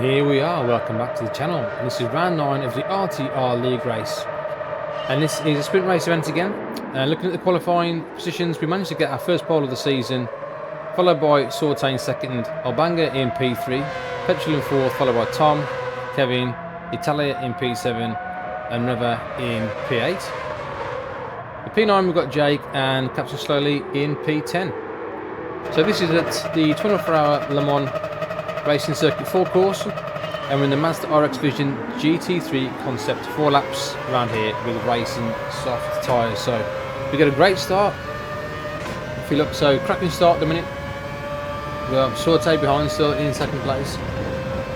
Here we are, welcome back to the channel, and this is round 9 of the RTR League race, and this is a sprint race event again. Looking at the qualifying positions, we managed to get our first pole of the season, followed by Sorte in second, Albanga in P3, Petrol in fourth, followed by Tom, Kevin, Italia in P7 and Reva in P8. The P9 we've got Jake and Captain Slowly in P10. So this is at the 24-hour Le Mans Racing Circuit 4 course, and we're in the Mazda RX-Vision GT3 concept, 4 laps around here with racing soft tyres. So we get a great start. If you look, so cracking start at the minute. We have Sorte behind, still in second place.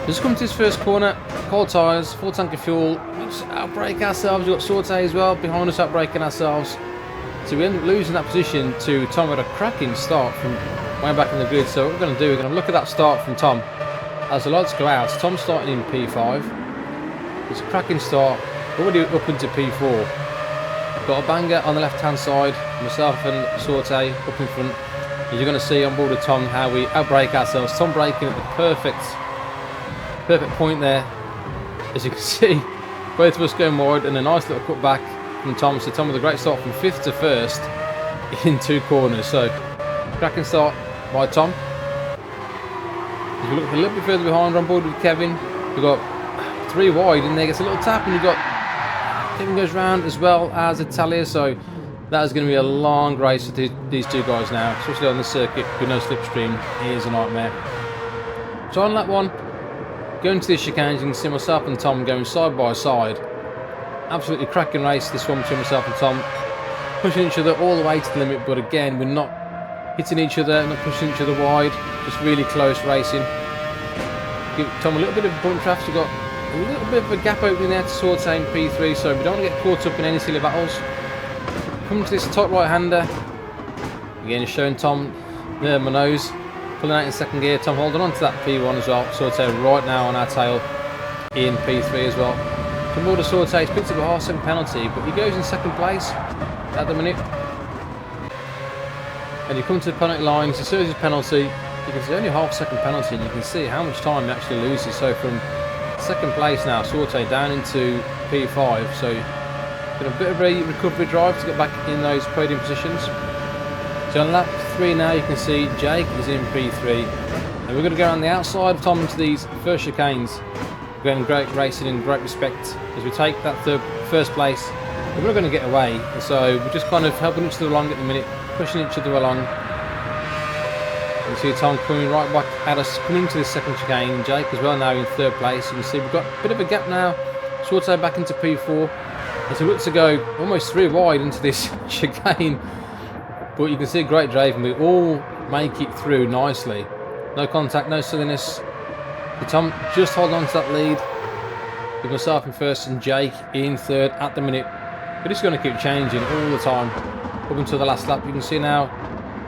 Just come to this first corner, cold tyres, full tank of fuel. We just outbrake ourselves. We've got Sorte as well behind us, outbraking ourselves. So we end up losing that position to Tom with a cracking start from way back in the grid. So what we're going to do, we're going to look at that start from Tom. As the lights go out, Tom's starting in P5. It's a cracking start, already up into P4. We've got a banger on the left hand side, myself and Sorte up in front. As you're going to see on board with Tom how we outbrake ourselves. Tom braking at the perfect point there. As you can see, both of us going wide and a nice little cut back from Tom. So Tom with a great start from 5th to 1st in 2 corners. So cracking start by Tom. As we look a little bit further behind, we're on board with Kevin. We've got 3 wide in there, gets a little tap, and we've got Kevin goes round as well as Italia. So that is going to be a long race for these 2 guys now, especially on the circuit with no slipstream. It is a nightmare. So on lap 1, going to the chicane, you can see myself and Tom going side by side. Absolutely cracking race this one between myself and Tom, pushing each other all the way to the limit, but again we're not hitting each other, not pushing each other wide, just really close racing. Give Tom a little bit of bump traffic. We've got a little bit of a gap opening there to Sorte in P3, so we don't want to get caught up in any silly battles. Coming to this top right hander, again showing Tom there my nose, pulling out in second gear. Tom holding on to that P1 as well. Sorte right now on our tail in P3 as well. From order Sorte, he's picked up a half-second penalty, but he goes in second place at the minute. And you come to the penalty line, it's a series of penalty. You can see only a half-second penalty, and you can see how much time he actually loses. So from second place now, Sorte down into P5. So got a bit of a recovery drive to get back in those podium positions. So on lap 3 now, you can see Jake is in P3, and we're going to go around the outside of Tom into these first chicanes. We're getting great racing and great respect as we take that first place. We're not going to get away, and so we're just kind of helping each other along at the minute, pushing each other along. You see Tom coming right back at us, coming into the second chicane, and Jake as well now in 3rd place. You can see we've got a bit of a gap now. Sorte back into P4. As we look to go almost 3 wide into this chicane, but you can see a great drive, and we all make it through nicely. No contact, no silliness. But Tom just hold on to that lead with myself in 1st and Jake in 3rd at the minute. We're just going to keep changing all the time up until the last lap. You can see now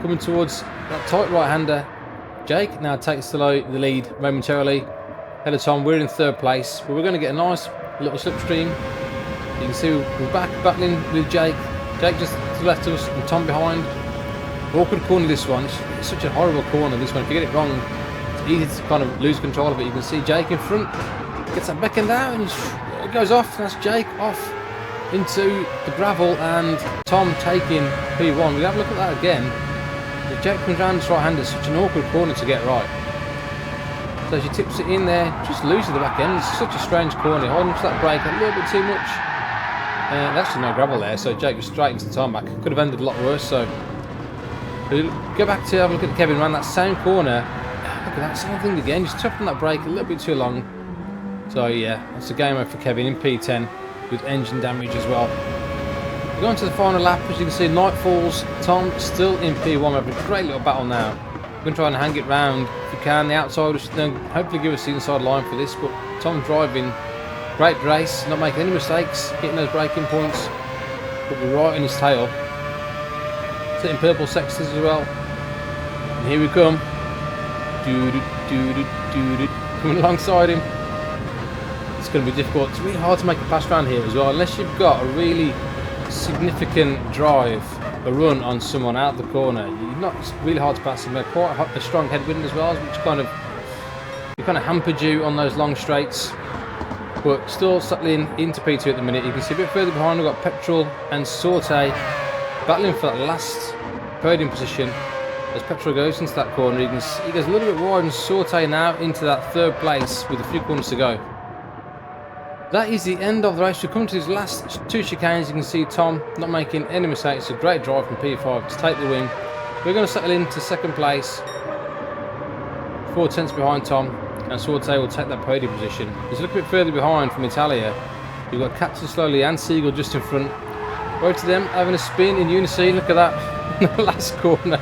coming towards that tight right-hander. Jake now takes the lead momentarily. Ahead of Tom, we're in 3rd place, but we're going to get a nice little slipstream. You can see we're battling with Jake. Jake just to the left of us and Tom behind. Awkward corner this one. It's such a horrible corner this one. If you get it wrong, it's easy to kind of lose control of it. You can see Jake in front, gets that beckoned out, and it goes off. That's Jake off into the gravel, and Tom taking P1. We have a look at that again. The Jake comes round this right-hander, such an awkward corner to get right. So she tips it in there, just loses the back end. It's such a strange corner, holding to that brake a little bit too much. There's actually no gravel there, so Jake was straight into the tarmac. Could have ended a lot worse. So we'll go back to have a look at Kevin around that same corner. Look at that same thing again, just tapping that brake a little bit too long. So yeah, that's a game over for Kevin in P10 with engine damage as well. We're going to the final lap. As you can see, night falls. Tom still in P1. Having a great little battle now. We're going to try and hang it round if we can. The outside should then hopefully give us the inside line for this, but Tom driving great race, not making any mistakes, hitting those braking points, but we're right in his tail. Sitting purple sectors as well. And here we come. Coming alongside him. It's going to be difficult. It's really hard to make a pass around here as well, unless you've got a really significant drive, a run on someone out of the corner. It's really hard to pass him. They're quite a strong headwind as well, which kind of It kind of hampered you on those long straights. But still settling into P2 at the minute. You can see a bit further behind, we've got Petrol and Sorte battling for that last podium position. As Petrol goes into that corner, you can see he goes a little bit wide, and Sorte now into that third place with a few corners to go. That is the end of the race. We come to these last two chicanes. You can see Tom not making any mistakes. It's a great drive from P5 to take the win. We're going to settle into second place, 4 tenths behind Tom, and Sorte will take that podium position. Just a little bit further behind from Italia, you've got Captain Slowly and Siegel just in front. Both of them having a spin in unison. Look at that in the last corner.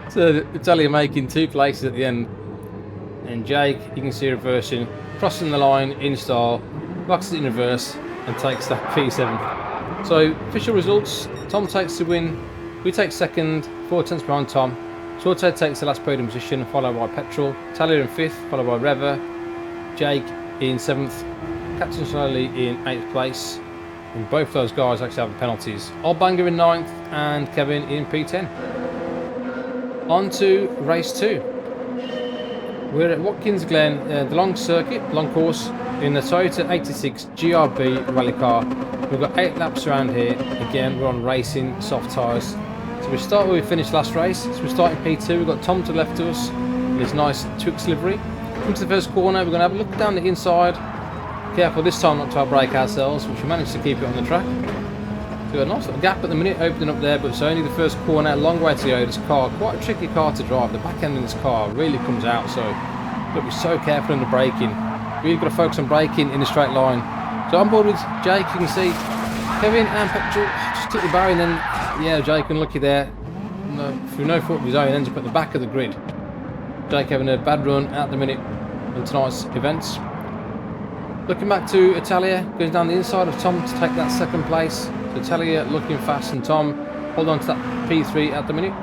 So Italia making 2 places at the end. And Jake, you can see reversing, crossing the line in style, locks it in reverse and takes that P7. So official results, Tom takes the win, we take second, 4 tenths behind Tom. Sorte takes the last podium position, followed by Petrol. Talia in 5th, followed by Reva. Jake in 7th. Captain Slowly in 8th place. And both those guys actually have penalties. Olbanger in 9th and Kevin in P10. On to race 2. We're at Watkins Glen, the long circuit, long course, in the Toyota 86 Gr.B rally car. We've got 8 laps around here. Again, we're on racing soft tyres. So we start where we finished last race. So we start in P2. We've got Tom to the left of us in his nice Twix livery. Come to the first corner. We're going to have a look down the inside. Careful this time not to outbrake ourselves, which we managed to keep it on the track. So we've got a nice little gap at the minute opening up there, but it's only the first corner. A long way to go. This car, quite a tricky car to drive. The back end of this car really comes out, so you've got to be so careful in the braking. Really got to focus on braking in a straight line. So on board with Jake, you can see Kevin and Petrol just took the barrier, and then yeah, Jake unlucky there. No, through no fault of his own, ends up at the back of the grid. Jake having a bad run at the minute in tonight's events. Looking back to Italia, goes down the inside of Tom to take that second place. So Italia looking fast, and Tom hold on to that P3 at the minute.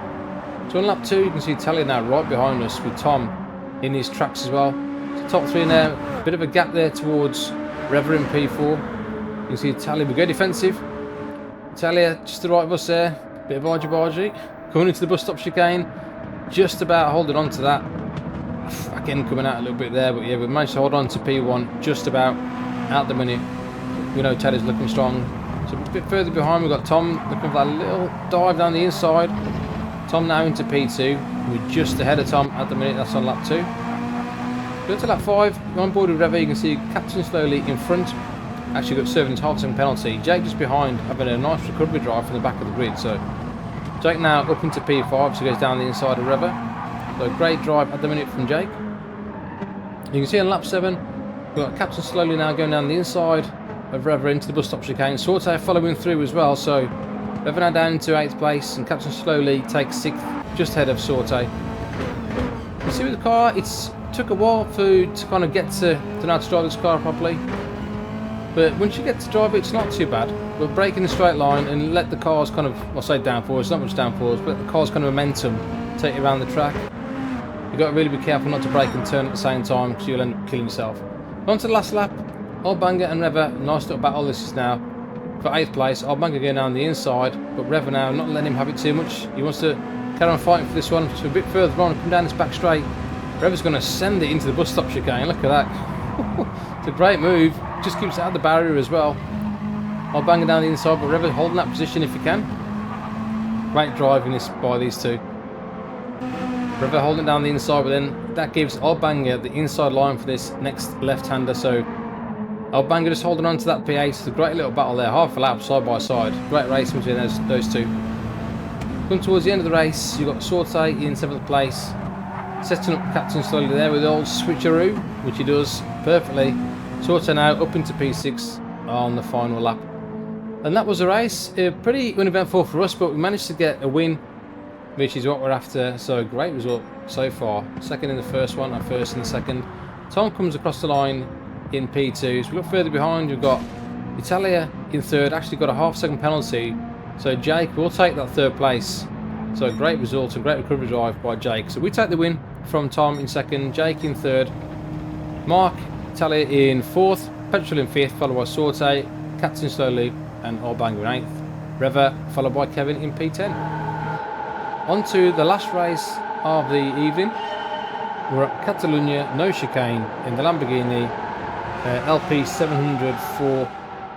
So on lap 2, you can see Italia now right behind us with Tom in his tracks as well. So top 3 in there, a bit of a gap there towards Reva in P4. You can see Italia, we go defensive. Italia just to the right of us there, bit of argy-bargy. Coming into the bus stop chicane, just about holding on to that. Again, coming out a little bit there, but yeah, we managed to hold on to P1 just about at the minute. We know Italia's looking strong. So a bit further behind, we've got Tom looking for that little dive down the inside. Tom now into P2. We're just ahead of Tom at the minute, that's on lap 2. Go to lap 5, on board with Reva, you can see Captain Slowly in front. Actually got serving his half-second penalty. Jake just behind, having a nice recovery drive from the back of the grid. So Jake now up into P5, so he goes down the inside of Reva. So great drive at the minute from Jake. You can see on lap 7, we've got Captain Slowly now going down the inside of Reva into the bus stop chicane. Sorte following through as well, so Reva now down into 8th place, and Captain Slowly takes 6th, just ahead of Sorte. You see with the car, it's took a while to kind of get to know how to drive this car properly. But once you get to drive it, it's not too bad. But break in a straight line and let the car's kind of, I'll say downforce, it's not much downforce, but let the car's kind of momentum take you around the track. You've got to really be careful not to brake and turn at the same time, because you'll end up killing yourself. On to the last lap, Olbanger and Reva, nice little battle this is now. For 8th place, Olbanger going down the inside, but Reva now not letting him have it too much. He wants to carry on fighting for this one, so a bit further on, come down this back straight. Reva's going to send it into the bus stop chicane, look at that. It's a great move, just keeps it out of the barrier as well. Olbanger down the inside, but Reva holding that position if he can. Great driving this by these two. Reva holding down the inside, but then that gives Olbanger the inside line for this next left-hander. So Olbanger just holding on to that P8. It's a great little battle there, half a lap side by side. Great race between those two. Come towards the end of the race, you've got Sorte in 7th place, setting up Captain Slowly there with the old switcheroo, which he does perfectly. Sorte now up into P6 on the final lap. And that was a race, pretty uneventful for us, but we managed to get a win, which is what we're after. So great result so far. Second in the first one, and first in the second. Tom comes across the line in P2. So we look further behind, we've got Italia in 3rd, actually got a half-second penalty. So Jake will take that 3rd place. So great result and great recovery drive by Jake. So we take the win from Tom in 2nd, Jake in 3rd, Mark, Italia in 4th, Petrol in 5th, followed by Sorte, Captain Slowly and Olbanger in 8th. Reva followed by Kevin in P10. On to the last race of the evening. We're at Catalunya, no chicane, in the Lamborghini LP 704,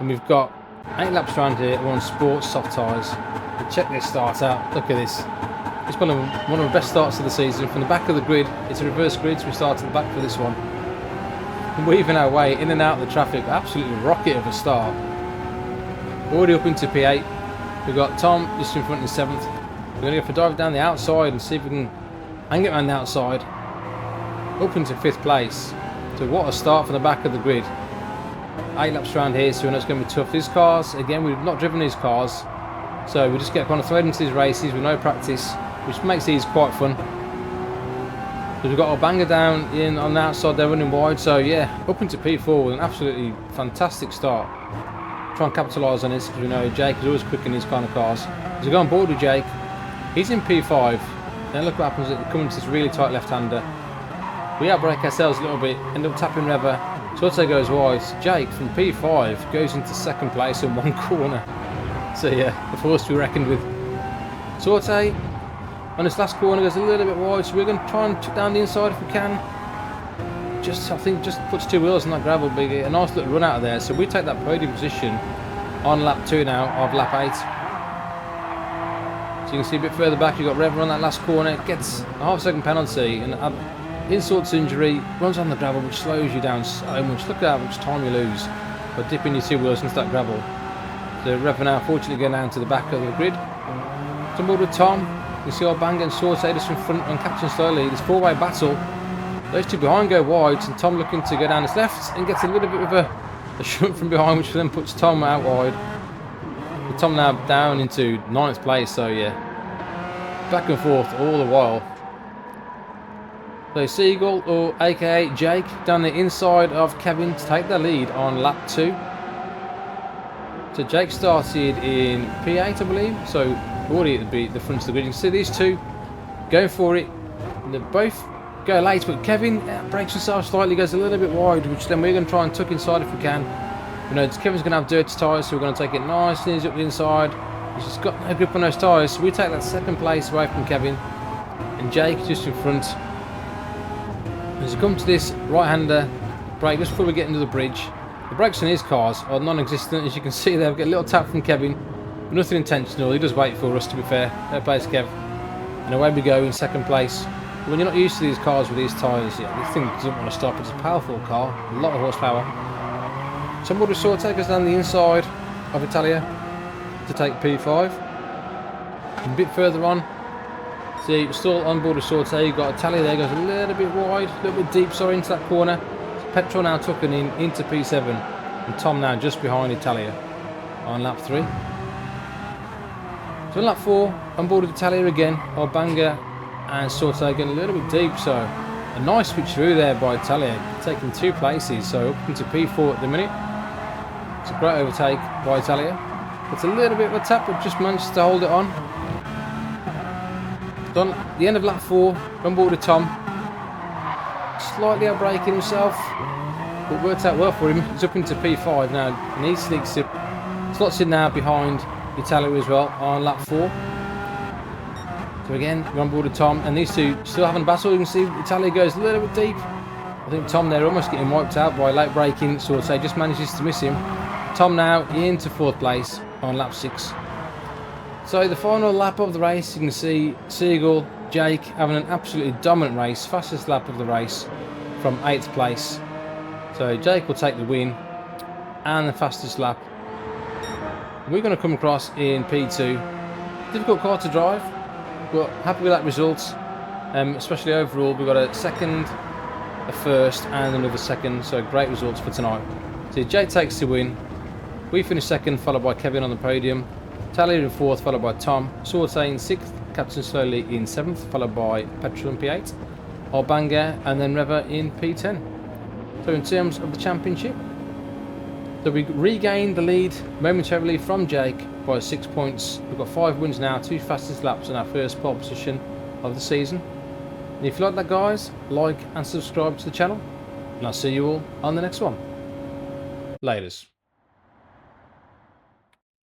and we've got 8 laps around here. We're on sports soft tyres. Check this start out. Look at this. It's one of the best starts of the season. From the back of the grid, it's a reverse grid, so we start at the back for this one. Weaving our way in and out of the traffic, absolutely rocket of a start. Already up into P8. We've got Tom just in front in 7th. We're going to go for a dive down the outside and see if we can hang it around the outside. Up into 5th place. So what a start from the back of the grid. 8 laps around here, so we know it's going to be tough. These cars, again, we've not driven these cars, so we just get kind of thrown into these races with no practice, which makes these quite fun. So we've got our banger down in on the outside, they're running wide, so yeah, up into P4 with an absolutely fantastic start. Try and capitalise on this because we know Jake is always quick in these kind of cars. As we go on board with Jake, he's in P5. Then look what happens at coming to this really tight left-hander. We outbrake ourselves a little bit, end up tapping Reva. Sorte goes wide. Jake from P5 goes into 2nd place in one corner. So yeah, the force to be reckoned with. Sorte on this last corner goes a little bit wide, so we're going to try and chip down the inside if we can. I think just puts 2 wheels on that gravel, but a nice little run out of there. So we take that podium position on lap 2 now of lap 8. So you can see a bit further back, you've got Reva on that last corner, gets a half-second penalty, and insults injury, runs on the gravel, which slows you down so much. Look at how much time you lose by dipping your 2 wheels into that gravel. So Reva now fortunately going down to the back of the grid. So board with Tom. You see our Bang and Sorte just in front and catching slowly. This 4-way battle. Those 2 behind go wide, and Tom looking to go down his left and gets a little bit of a shunt from behind, which then puts Tom out wide. With Tom now down into 9th place, so yeah, back and forth all the while. So Seagull, or aka Jake, down the inside of Kevin to take the lead on lap 2. So Jake started in P8, I believe, so already at the front of the grid. You can see these 2 going for it. And they both go late, but Kevin breaks himself slightly, goes a little bit wide, which then we're going to try and tuck inside if we can. You know, Kevin's going to have dirty tyres, so we're going to take it nice and easy up the inside. He's just got no grip on those tyres, so we take that 2nd place away from Kevin. And Jake just in front. As we come to this right-hander brake just before we get into the bridge, the brakes on his cars are non-existent. As you can see there, we get a little tap from Kevin, but nothing intentional. He does wait for us, to be fair. Fair play to Kev. And away we go in 2nd place. But when you're not used to these cars with these tyres, yeah, this thing doesn't want to stop. It's a powerful car, a lot of horsepower. Somebody saw take us down the inside of Italia to take P5. And a bit further on, see, we're still on board with Sorte. You've got Italia there, goes a little bit wide, a little bit deep, sorry, into that corner. Petrol now tucking in into P7, and Tom now just behind Italia on lap 3. So on lap 4, on board with Italia again, our Banger and Sorte getting a little bit deep, so a nice switch through there by Italia, taking 2 places, so up into P4 at the minute. It's a great overtake by Italia. It's a little bit of a tap, but just managed to hold it on. Done at the end of lap 4, on board with Tom. Slightly outbraking himself, but worked out well for him. He's up into P5 now, and he sneaks it. Slots in now behind Italia as well on lap 4. So again, we're on board with Tom, and these 2 still having a battle. You can see Italia goes a little bit deep. I think Tom there almost getting wiped out by late braking, so just manages to miss him. Tom now into 4th place on lap 6. So the final lap of the race, you can see Seagull, Jake having an absolutely dominant race, fastest lap of the race from 8th place. So Jake will take the win and the fastest lap. We're going to come across in P2. Difficult car to drive, but happy with that result. Especially overall, we've got a 2nd, a 1st and another 2nd, so great results for tonight. So Jake takes the win. We finish 2nd, followed by Kevin on the podium. Talia in 4th, followed by Tom. Sorte in 6th, Captain Slowly in 7th, followed by Petrol in P8. Our Banger and then Reva in P10. So in terms of the championship, so we regained the lead momentarily from Jake by 6 points. We've got 5 wins now, 2 fastest laps in our first pole position of the season. And if you like that, guys, like and subscribe to the channel, and I'll see you all on the next one. Laters.